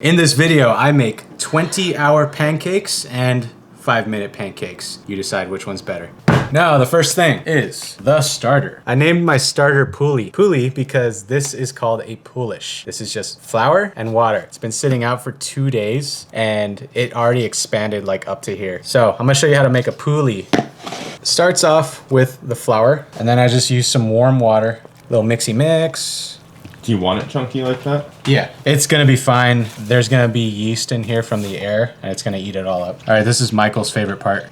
In this video, I make 20-hour pancakes and 5-minute pancakes. You decide which one's better. Now, the first thing is the starter. I named my starter Pooley. Pooley because this is called a poolish. This is just flour and water. It's been sitting out for 2 days and it already expanded like up to here. So I'm gonna show you how to make a Pooley. Starts off with the flour and then I just use some warm water. Little mixy mix. Do you want it chunky like that? Yeah, it's gonna be fine. There's gonna be yeast in here from the air and it's gonna eat it all up. All right, this is Michael's favorite part.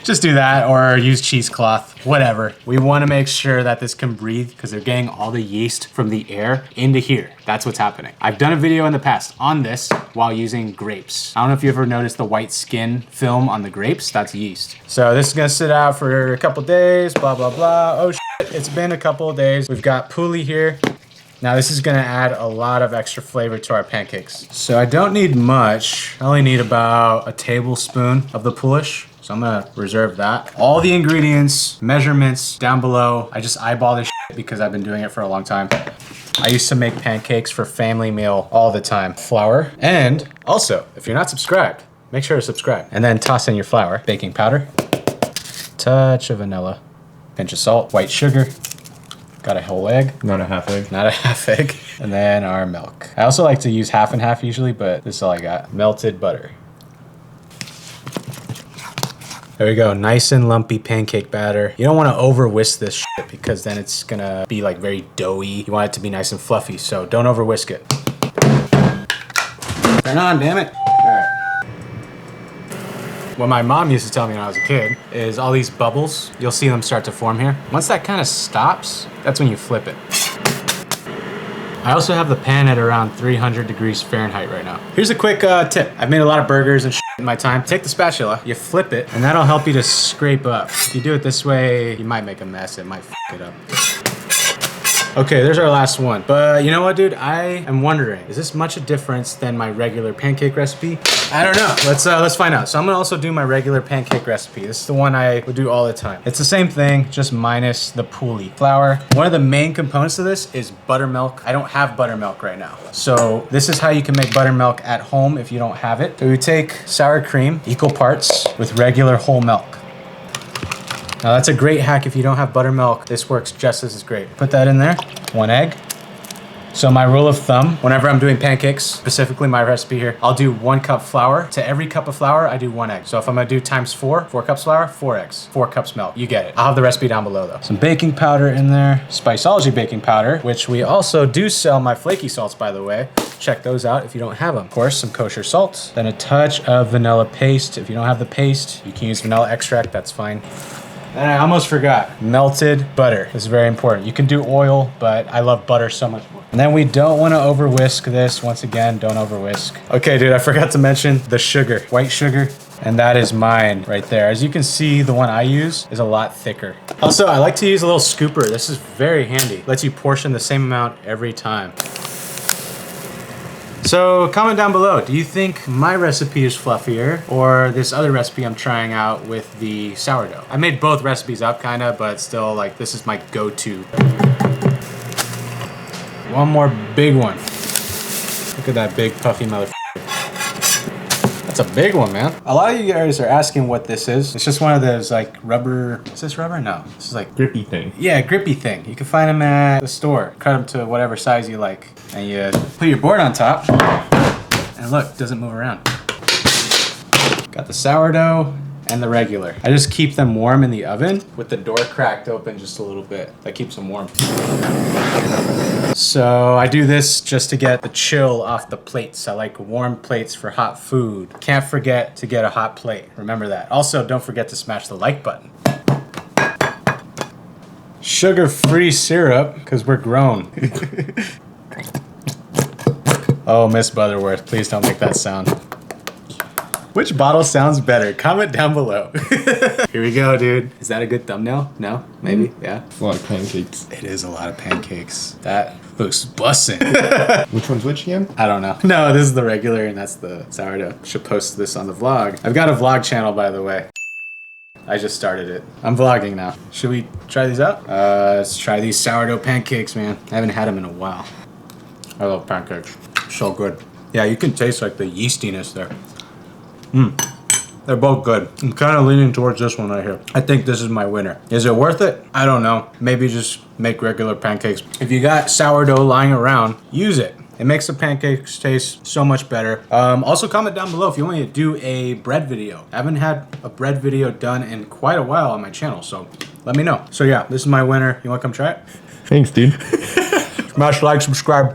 Just do that or use cheesecloth, whatever. We wanna make sure that this can breathe because they're getting all the yeast from the air into here. That's what's happening. I've done a video in the past on this while using grapes. I don't know if you ever noticed the white skin film on the grapes, that's yeast. So this is gonna sit out for a couple days, blah, blah, blah. Oh shit, it's been a couple of days. We've got Pooley here. Now this is gonna add a lot of extra flavor to our pancakes. So I don't need much. I only need about a tablespoon of the poolish. So I'm gonna reserve that. All the ingredients, measurements down below. I just eyeball this shit because I've been doing it for a long time. I used to make pancakes for family meal all the time. Flour, and also, if you're not subscribed, make sure to subscribe. And then toss in your flour, baking powder, touch of vanilla, pinch of salt, white sugar, got a whole egg. Not a half egg. Not a half egg. And then our milk. I also like to use half and half usually, but this is all I got. Melted butter. There we go, nice and lumpy pancake batter. You don't wanna over whisk this shit because then it's gonna be like very doughy. You want it to be nice and fluffy, so don't over whisk it. Turn on, damn it. All right. What my mom used to tell me when I was a kid is all these bubbles, you'll see them start to form here. Once that kind of stops, that's when you flip it. I also have the pan at around 300 degrees Fahrenheit right now. Here's a quick tip. I've made a lot of burgers and shit in my time. Take the spatula, you flip it, and that'll help you to scrape up. If you do it this way, you might make a mess. It might f it up. Okay, there's our last one. But you know what, dude? I am wondering, is this much a difference than my regular pancake recipe? I don't know. Let's find out. So I'm gonna also do my regular pancake recipe. This is the one I would do all the time. It's the same thing, just minus the Pooley flour. One of the main components of this is buttermilk. I don't have buttermilk right now. So this is how you can make buttermilk at home if you don't have it. So we take sour cream, equal parts, with regular whole milk. Now that's a great hack if you don't have buttermilk. This works just as great. Put that in there, 1 egg. So my rule of thumb, whenever I'm doing pancakes, specifically my recipe here, I'll do 1 cup flour. To every cup of flour, I do 1 egg. So if I'm gonna do times 4 cups flour, 4 eggs, 4 cups milk. You get it. I'll have the recipe down below though. Some baking powder in there, Spiceology baking powder, which we also do sell my flaky salts, by the way. Check those out if you don't have them. Of course, some kosher salt, then a touch of vanilla paste. If you don't have the paste, you can use vanilla extract, that's fine. And I almost forgot, melted butter. This is very important. You can do oil, but I love butter so much more. And then we don't wanna over whisk this. Once again, don't over whisk. Okay, dude, I forgot to mention the sugar, white sugar. And that is mine right there. As you can see, the one I use is a lot thicker. Also, I like to use a little scooper. This is very handy. Lets you portion the same amount every time. So comment down below, do you think my recipe is fluffier or this other recipe I'm trying out with the sourdough? I made both recipes up kinda, but still like this is my go-to. One more big one. Look at that big puffy motherfucker. That's a big one, man. A lot of you guys are asking what this is. It's just one of those like rubber, is this rubber? No, this is like Grippy thing. Yeah, grippy thing. You can find them at the store. Cut them to whatever size you like. And you put your board on top. And look, doesn't move around. Got the sourdough and the regular. I just keep them warm in the oven with the door cracked open just a little bit. That keeps them warm. So I do this just to get the chill off the plates. I like warm plates for hot food. Can't forget to get a hot plate. Remember that. Also, don't forget to smash the like button. Sugar-free syrup, because we're grown. Oh, Miss Butterworth, please don't make that sound. Which bottle sounds better? Comment down below. Here we go, dude. Is that a good thumbnail? No? Maybe? Yeah? It's a lot of pancakes. It is a lot of pancakes. That looks bussin'. Which one's which again? I don't know. No, this is the regular and that's the sourdough. Should post this on the vlog. I've got a vlog channel, by the way. I just started it. I'm vlogging now. Should we try these out? Let's try these sourdough pancakes, man. I haven't had them in a while. I love pancakes. So good. Yeah, you can taste like the yeastiness there. They're both good. I'm kind of leaning towards this one right here. I think this is my winner. Is it worth it? I don't know. Maybe just make regular pancakes. If you got sourdough lying around, use it. It makes the pancakes taste so much better. Also comment down below if you want me to do a bread video. I haven't had a bread video done in quite a while on my channel, so let me know. So yeah, this is my winner. You wanna come try it? Thanks, dude. Smash like, subscribe.